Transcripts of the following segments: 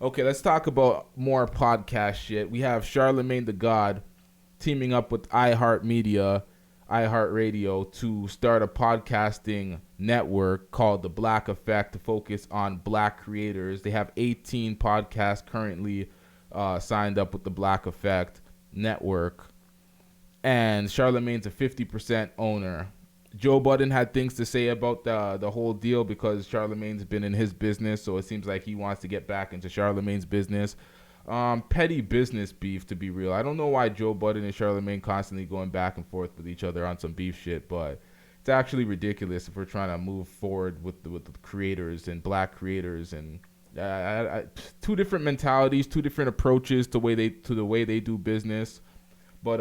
Okay, let's talk about more podcast shit. We have Charlemagne the God teaming up with iHeart Media, iHeart Radio to start a podcasting network called The Black Effect to focus on black creators. They have 18 podcasts currently signed up with The Black Effect network. And Charlemagne's a 50% owner. Joe Budden had things to say about the whole deal because Charlemagne's been in his business, so it seems like he wants to get back into Charlemagne's business. Petty business beef, to be real. I don't know why Joe Budden and Charlemagne constantly going back and forth with each other on some beef shit, but it's actually ridiculous if we're trying to move forward with the creators and black creators and two different mentalities, two different approaches to the way they do business. But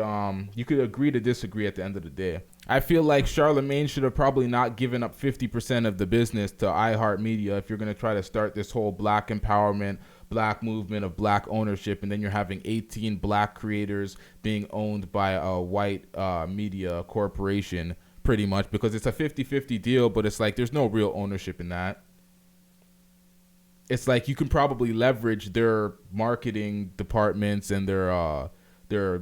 you could agree to disagree at the end of the day. I feel like Charlemagne should have probably not given up 50% of the business to iHeartMedia if you're going to try to start this whole black empowerment, black movement of black ownership, and then you're having 18 black creators being owned by a white media corporation pretty much, because it's a 50-50 deal, but it's like there's no real ownership in that. It's like you can probably leverage their marketing departments and their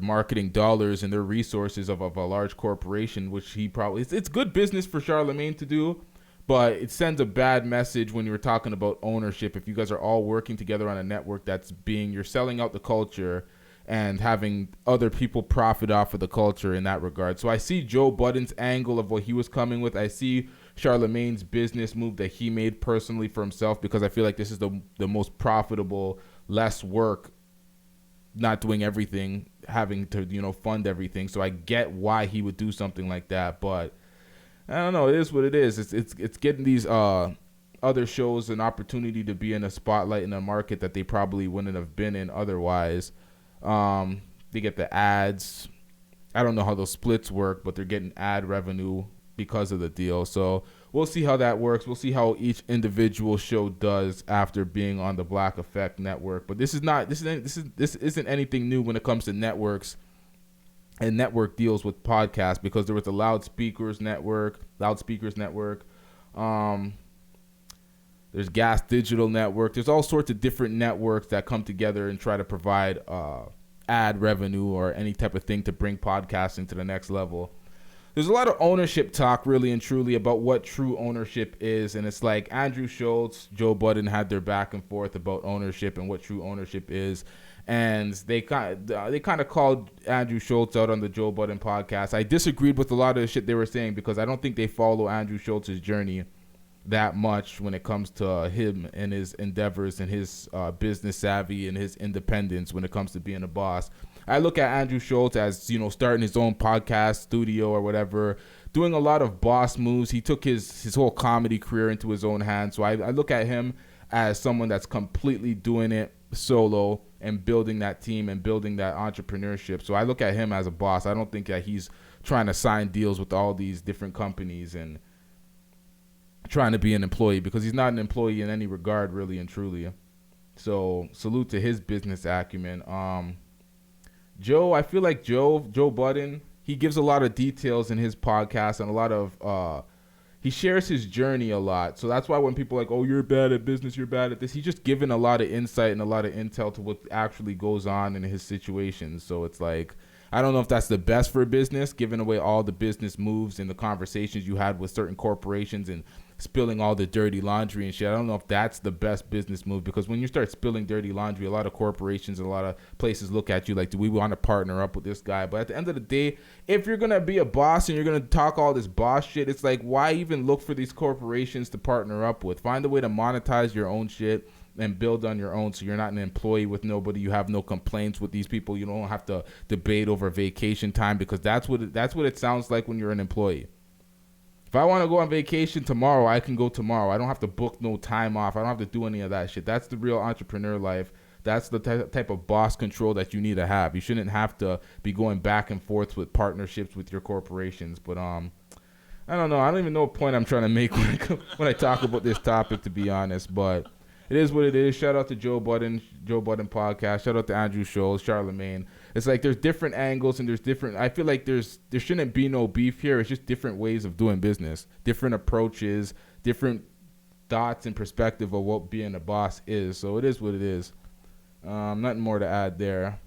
marketing dollars and their resources of a large corporation, which he probably it's good business for Charlemagne to do, but it sends a bad message when you're talking about ownership. If you guys are all working together on a network you're selling out the culture and having other people profit off of the culture in that regard. So I see Joe Budden's angle of what he was coming with. I see Charlemagne's business move that he made personally for himself, because I feel like this is the most profitable, less work, not doing everything, having to, fund everything. So I get why he would do something like that, but I don't know. It is what it is. It's getting these other shows an opportunity to be in a spotlight in a market that they probably wouldn't have been in otherwise. They get the ads. I don't know how those splits work, but they're getting ad revenue because of the deal. So we'll see how that works. We'll see how each individual show does after being on the Black Effect network. But this isn't anything new when it comes to networks and network deals with podcasts, because there was a loudspeakers network. There's Gas Digital Network. There's all sorts of different networks that come together and try to provide ad revenue or any type of thing to bring podcasting to the next level. There's a lot of ownership talk, really and truly, about what true ownership is. And it's like Andrew Schulz, Joe Budden had their back and forth about ownership and what true ownership is. And they kind of called Andrew Schulz out on the Joe Budden podcast. I disagreed with a lot of the shit they were saying, because I don't think they follow Andrew Schulz's journey that much when it comes to him and his endeavors and his business savvy and his independence when it comes to being a boss. I look at Andrew Schulz as, starting his own podcast studio or whatever, doing a lot of boss moves. He took his whole comedy career into his own hands. So I look at him as someone that's completely doing it solo and building that team and building that entrepreneurship. So I look at him as a boss. I don't think that he's trying to sign deals with all these different companies and trying to be an employee, because he's not an employee in any regard, really and truly. So salute to his business acumen. Joe, I feel like Joe Budden, he gives a lot of details in his podcast and a lot of he shares his journey a lot. So that's why when people are like, oh, you're bad at business, you're bad at this, he's just giving a lot of insight and a lot of intel to what actually goes on in his situations. So it's like, I don't know if that's the best for business, giving away all the business moves and the conversations you had with certain corporations and spilling all the dirty laundry and shit. I don't know if that's the best business move, because when you start spilling dirty laundry, a lot of corporations and a lot of places look at you like, do we want to partner up with this guy? But at the end of the day, if you're going to be a boss and you're going to talk all this boss shit, it's like, why even look for these corporations to partner up with? Find a way to monetize your own shit and build on your own, so you're not an employee with nobody. You have no complaints with these people. You don't have to debate over vacation time, because that's what it sounds like when you're an employee. If I want to go on vacation tomorrow, I can go tomorrow. I don't have to book no time off. I don't have to do any of that shit. That's the real entrepreneur life. That's the type of boss control that you need to have. You shouldn't have to be going back and forth with partnerships with your corporations. But I don't know. I don't even know what point I'm trying to make when I talk about this topic, to be honest. But it is what it is. Shout out to Joe Budden podcast. Shout out to Andrew Schulz, Charlamagne. It's like there's different angles and there's different. I feel like there shouldn't be no beef here. It's just different ways of doing business, different approaches, different thoughts and perspective of what being a boss is. So it is what it is. Nothing more to add there.